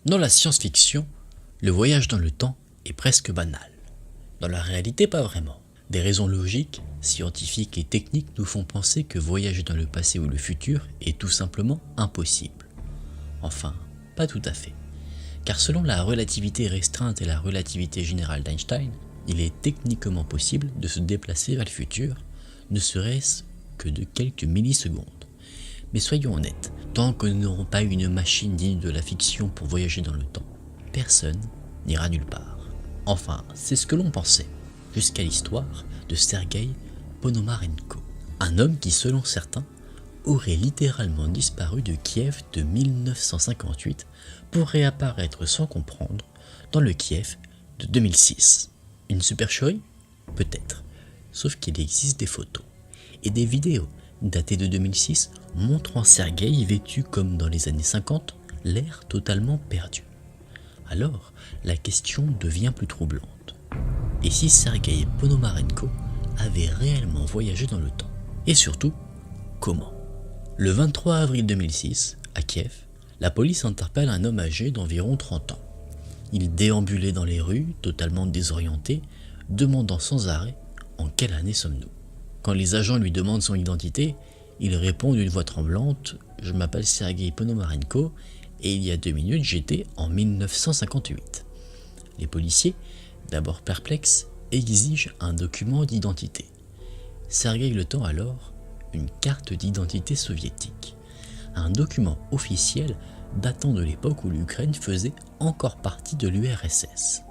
Dans la science-fiction, le voyage dans le temps est presque banal. Dans la réalité, pas vraiment. Des raisons logiques, scientifiques et techniques nous font penser que voyager dans le passé ou le futur est tout simplement impossible. Enfin, pas tout à fait. Car selon la relativité restreinte et la relativité générale d'Einstein, il est techniquement possible de se déplacer vers le futur, ne serait-ce que de quelques millisecondes. Mais soyons honnêtes, tant que nous n'aurons pas une machine digne de la fiction pour voyager dans le temps, personne n'ira nulle part. Enfin, c'est ce que l'on pensait, jusqu'à l'histoire de Sergueï Ponomarenko, un homme qui, selon certains, aurait littéralement disparu de Kiev de 1958 pour réapparaître sans comprendre dans le Kiev de 2006. Une supercherie? Peut-être, sauf qu'il existe des photos et des vidéos datées de 2006 montrant Sergueï vêtu comme dans les années 50, l'air totalement perdu. Alors, la question devient plus troublante. Et si Sergueï Ponomarenko avait réellement voyagé dans le temps? Et surtout, comment? Le 23 avril 2006, à Kiev, la police interpelle un homme âgé d'environ 30 ans. Il déambulait dans les rues, totalement désorienté, demandant sans arrêt « En quelle année sommes-nous » Quand les agents lui demandent son identité, il répond d'une voix tremblante « Je m'appelle Sergueï Ponomarenko et il y a 2 minutes j'étais en 1958 ». Les policiers, d'abord perplexes, exigent un document d'identité. Sergueï le tend alors une carte d'identité soviétique, un document officiel datant de l'époque où l'Ukraine faisait encore partie de l'URSS.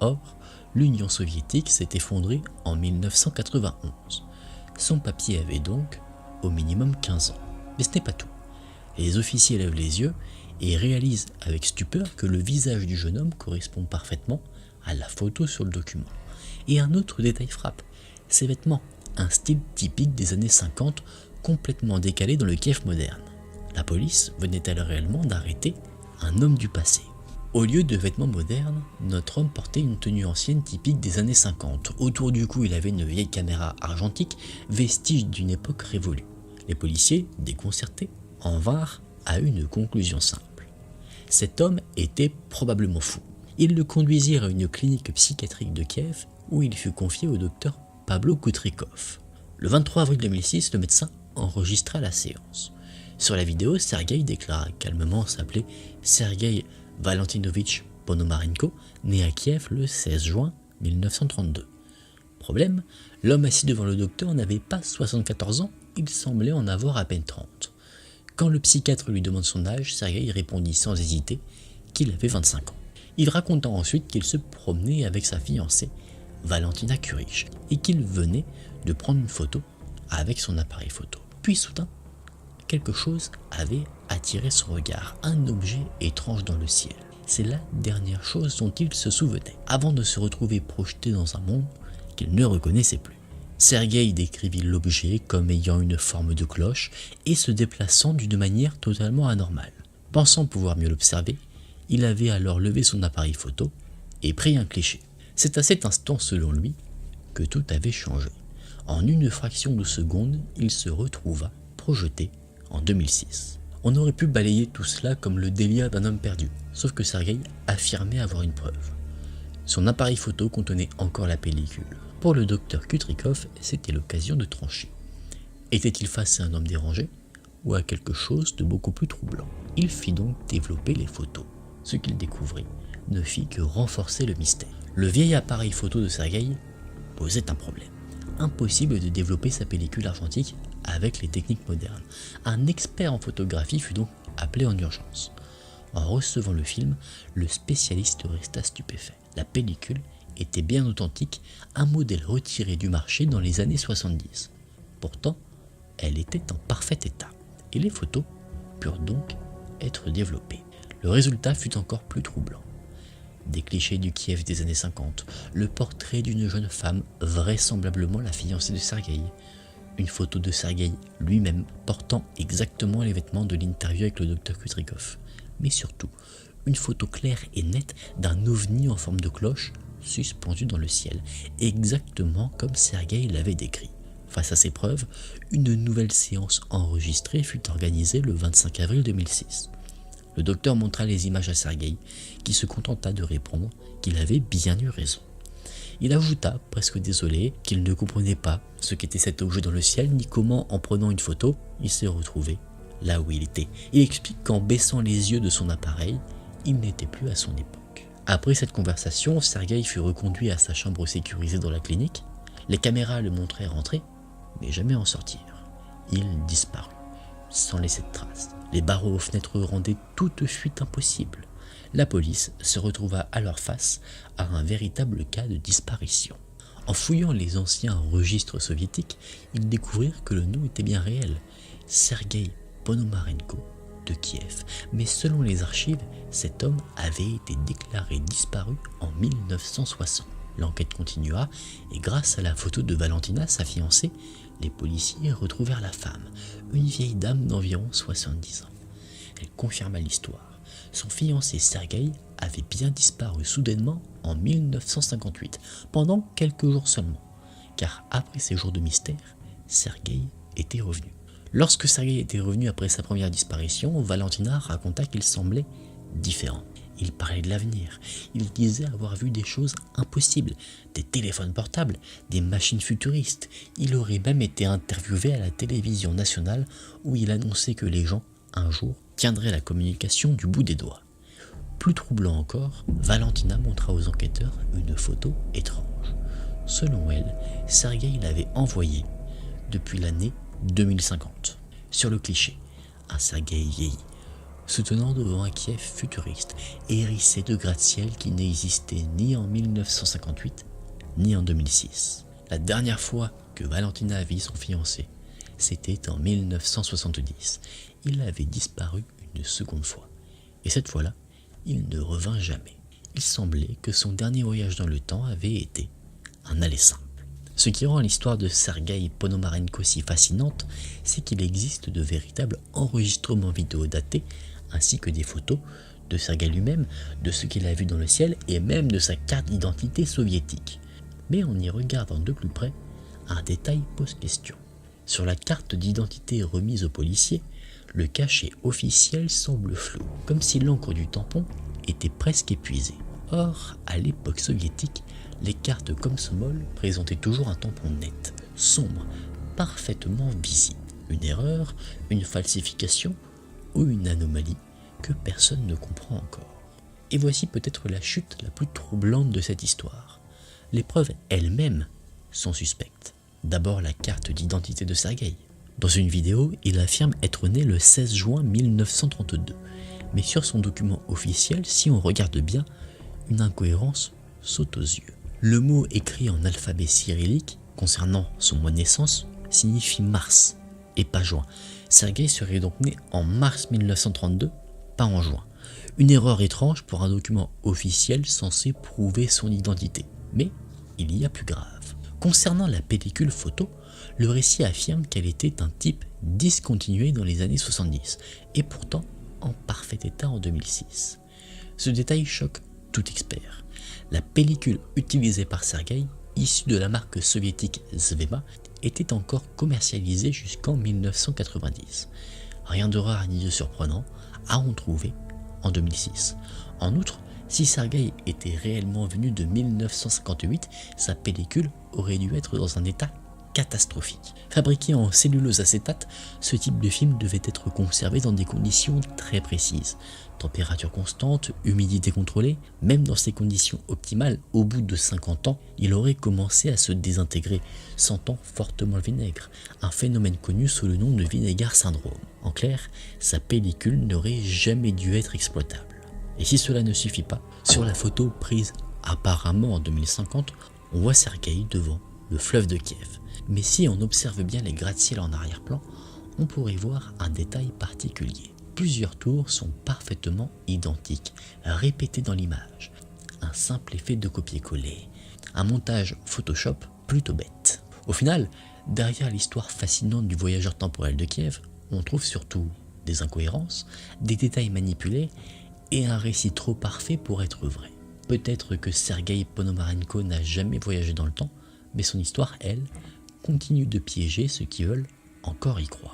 Or, l'Union soviétique s'est effondrée en 1991. Son papier avait donc au minimum 15 ans. Mais ce n'est pas tout. Les officiers lèvent les yeux et réalisent avec stupeur que le visage du jeune homme correspond parfaitement à la photo sur le document. Et un autre détail frappe, ses vêtements, un style typique des années 50, complètement décalé dans le Kiev moderne. La police venait-elle réellement d'arrêter un homme du passé? Au lieu de vêtements modernes, notre homme portait une tenue ancienne typique des années 50. Autour du cou, il avait une vieille caméra argentique, vestige d'une époque révolue. Les policiers, déconcertés, en vinrent à une conclusion simple. Cet homme était probablement fou. Ils le conduisirent à une clinique psychiatrique de Kiev où il fut confié au docteur Pablo Kutrikov. Le 23 avril 2006, le médecin enregistra la séance. Sur la vidéo, Sergueï déclara calmement s'appeler Sergueï Valentinovitch Ponomarenko, né à Kiev le 16 juin 1932. Problème, l'homme assis devant le docteur n'avait pas 74 ans, il semblait en avoir à peine 30. Quand le psychiatre lui demande son âge, Sergueï répondit sans hésiter qu'il avait 25 ans. Il raconta ensuite qu'il se promenait avec sa fiancée, Valentina Kurich, et qu'il venait de prendre une photo avec son appareil photo. Puis soudain, quelque chose avait attiré son regard, un objet étrange dans le ciel. C'est la dernière chose dont il se souvenait, avant de se retrouver projeté dans un monde qu'il ne reconnaissait plus. Sergueï décrivit l'objet comme ayant une forme de cloche et se déplaçant d'une manière totalement anormale. Pensant pouvoir mieux l'observer, il avait alors levé son appareil photo et pris un cliché. C'est à cet instant, selon lui, que tout avait changé. En une fraction de seconde, il se retrouva projeté en 2006. On aurait pu balayer tout cela comme le délire d'un homme perdu, sauf que Sergueï affirmait avoir une preuve. Son appareil photo contenait encore la pellicule. Pour le docteur Kutrikov, c'était l'occasion de trancher. Était-il face à un homme dérangé ou à quelque chose de beaucoup plus troublant? Il fit donc développer les photos. Ce qu'il découvrit ne fit que renforcer le mystère. Le vieil appareil photo de Sergueï posait un problème. Impossible de développer sa pellicule argentique avec les techniques modernes. Un expert en photographie fut donc appelé en urgence. En recevant le film, le spécialiste resta stupéfait. La pellicule était bien authentique, un modèle retiré du marché dans les années 70. Pourtant, elle était en parfait état, et les photos purent donc être développées. Le résultat fut encore plus troublant. Des clichés du Kiev des années 50, le portrait d'une jeune femme, vraisemblablement la fiancée de Sergueï, une photo de Sergueï lui-même portant exactement les vêtements de l'interview avec le docteur Kutrikov, mais surtout une photo claire et nette d'un ovni en forme de cloche suspendu dans le ciel, exactement comme Sergueï l'avait décrit. Face à ces preuves, une nouvelle séance enregistrée fut organisée le 25 avril 2006. Le docteur montra les images à Sergueï, qui se contenta de répondre qu'il avait bien eu raison. Il ajouta, presque désolé, qu'il ne comprenait pas ce qu'était cet objet dans le ciel, ni comment, en prenant une photo, il s'est retrouvé là où il était. Il explique qu'en baissant les yeux de son appareil, il n'était plus à son époque. Après cette conversation, Sergueï fut reconduit à sa chambre sécurisée dans la clinique. Les caméras le montraient rentrer, mais jamais en sortir. Il disparut, sans laisser de traces. Les barreaux aux fenêtres rendaient toute fuite impossible. La police se retrouva alors face à un véritable cas de disparition. En fouillant les anciens registres soviétiques, ils découvrirent que le nom était bien réel, Sergueï Ponomarenko de Kiev. Mais selon les archives, cet homme avait été déclaré disparu en 1960. L'enquête continua et grâce à la photo de Valentina, sa fiancée, les policiers retrouvèrent la femme, une vieille dame d'environ 70 ans. Elle confirma l'histoire. Son fiancé Sergueï avait bien disparu soudainement en 1958, pendant quelques jours seulement, car après ces jours de mystère, Sergueï était revenu. Lorsque Sergueï était revenu après sa première disparition, Valentina raconta qu'il semblait différent. Il parlait de l'avenir, il disait avoir vu des choses impossibles, des téléphones portables, des machines futuristes. Il aurait même été interviewé à la télévision nationale où il annonçait que les gens, un jour, tiendraient la communication du bout des doigts. Plus troublant encore, Valentina montra aux enquêteurs une photo étrange. Selon elle, Sergueï l'avait envoyée depuis l'année 2050. Sur le cliché, un Sergueï vieilli, se tenant devant un Kiev futuriste, hérissé de gratte-ciel qui n'existait ni en 1958 ni en 2006. La dernière fois que Valentina vit son fiancé, c'était en 1970. Il avait disparu une seconde fois. Et cette fois-là, il ne revint jamais. Il semblait que son dernier voyage dans le temps avait été un aller simple. Ce qui rend l'histoire de Sergueï Ponomarenko si fascinante, c'est qu'il existe de véritables enregistrements vidéo datés, ainsi que des photos de Sergueï lui-même, de ce qu'il a vu dans le ciel et même de sa carte d'identité soviétique. Mais en y regardant de plus près, un détail pose question. Sur la carte d'identité remise aux policiers, le cachet officiel semble flou, comme si l'encre du tampon était presque épuisée. Or, à l'époque soviétique, les cartes Komsomol présentaient toujours un tampon net, sombre, parfaitement visible. Une erreur, une falsification ou une anomalie que personne ne comprend encore. Et voici peut-être la chute la plus troublante de cette histoire. Les preuves elles-mêmes sont suspectes. D'abord la carte d'identité de Sergueï. Dans une vidéo, il affirme être né le 16 juin 1932. Mais sur son document officiel, si on regarde bien, une incohérence saute aux yeux. Le mot écrit en alphabet cyrillique concernant son mois de naissance signifie mars et pas juin. Sergueï serait donc né en mars 1932, pas en juin. Une erreur étrange pour un document officiel censé prouver son identité. Mais il y a plus grave. Concernant la pellicule photo, le récit affirme qu'elle était un type discontinué dans les années 70 et pourtant en parfait état en 2006. Ce détail choque tout expert. La pellicule utilisée par Sergueï, issue de la marque soviétique Zvema, était encore commercialisée jusqu'en 1990. Rien de rare ni de surprenant à en trouver en 2006. En outre, si Sergueï était réellement venu de 1958, sa pellicule aurait dû être dans un état catastrophique. Fabriqué en cellulose acétate, ce type de film devait être conservé dans des conditions très précises. Température constante, humidité contrôlée, même dans ces conditions optimales, au bout de 50 ans, il aurait commencé à se désintégrer, sentant fortement le vinaigre, un phénomène connu sous le nom de Vinegar syndrome. En clair, sa pellicule n'aurait jamais dû être exploitable. Et si cela ne suffit pas, sur la photo prise apparemment en 2050, on voit Sergueï devant le fleuve de Kiev. Mais si on observe bien les gratte-ciel en arrière-plan, on pourrait voir un détail particulier. Plusieurs tours sont parfaitement identiques, répétées dans l'image. Un simple effet de copier-coller. Un montage Photoshop plutôt bête. Au final, derrière l'histoire fascinante du voyageur temporel de Kiev, on trouve surtout des incohérences, des détails manipulés et un récit trop parfait pour être vrai. Peut-être que Sergueï Ponomarenko n'a jamais voyagé dans le temps, mais son histoire, elle, continue de piéger ceux qui veulent encore y croire.